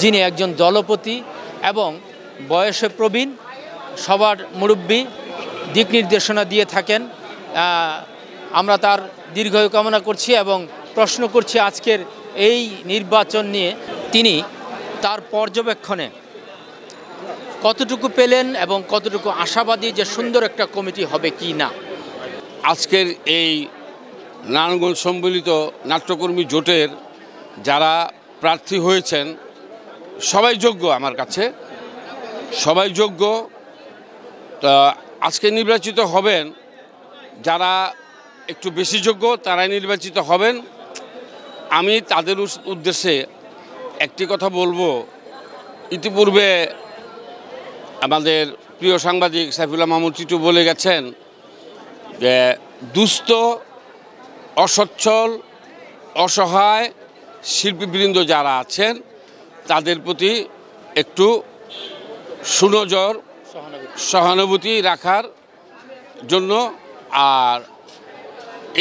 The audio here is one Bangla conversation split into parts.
যিনি একজন দলপতি এবং বয়সে প্রবীণ, সবার মুরব্বী, দিক নির্দেশনা দিয়ে থাকেন। আমরা তার দীর্ঘায়ু কামনা করছি এবং প্রশ্ন করছি আজকের এই নির্বাচন নিয়ে তিনি তার পর্যবেক্ষণে কতটুকু পেলেন এবং কতটুকু আশাবাদী যে সুন্দর একটা কমিটি হবে কি না। আজকের এই নারায়ণগঞ্জ সম্মিলিত নাট্যকর্মী জোটের যারা প্রার্থী হয়েছেন সবাই যোগ্য, আমার কাছে সবাই যোগ্য। তা আজকে নির্বাচিত হবেন যারা একটু বেশি যোগ্য, তারাই নির্বাচিত হবেন। আমি তাদের উদ্দেশ্যে একটি কথা বলবো। ইতিপূর্বে আমাদের প্রিয় সাংবাদিক সাইফুল্লাহ মাহমুদ টিটু বলে গেছেন যে দুস্থ, অসচ্ছল, অসহায় শিল্পীবৃন্দ যারা আছেন তাদের প্রতি একটু সুনজর, সহানুভূতি রাখার জন্য। আর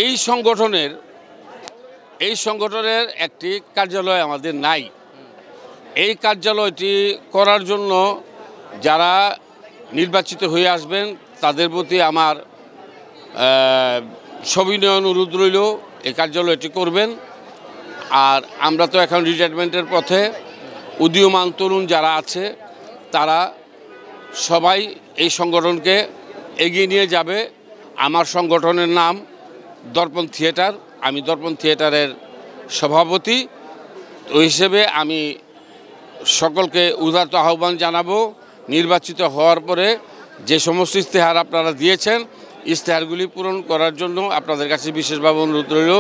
এই সংগঠনের একটি কার্যালয় আমাদের নাই। এই কার্যালয়টি করার জন্য যারা নির্বাচিত হয়ে আসবেন তাদের প্রতি আমার সবিনয় অনুরোধ রইল এই কার্যালয়টি করবেন। আর আমরা তো এখন রিটায়ারমেন্টের পথে, উদীয়মান তরুণ যারা আছে তারা সবাই এই সংগঠনকে এগিয়ে নিয়ে যাবে। আমার সংগঠনের নাম দর্পণ থিয়েটার, আমি দর্পণ থিয়েটারের সভাপতি। ওই হিসেবে আমি সকলকে উদারত আহ্বান জানাবো, নির্বাচিত হওয়ার পরে যে সমস্ত ইশতেহার আপনারা দিয়েছেন ইশতেহারগুলি পূরণ করার জন্য আপনাদের কাছে বিশেষভাবে অনুরোধ রইল।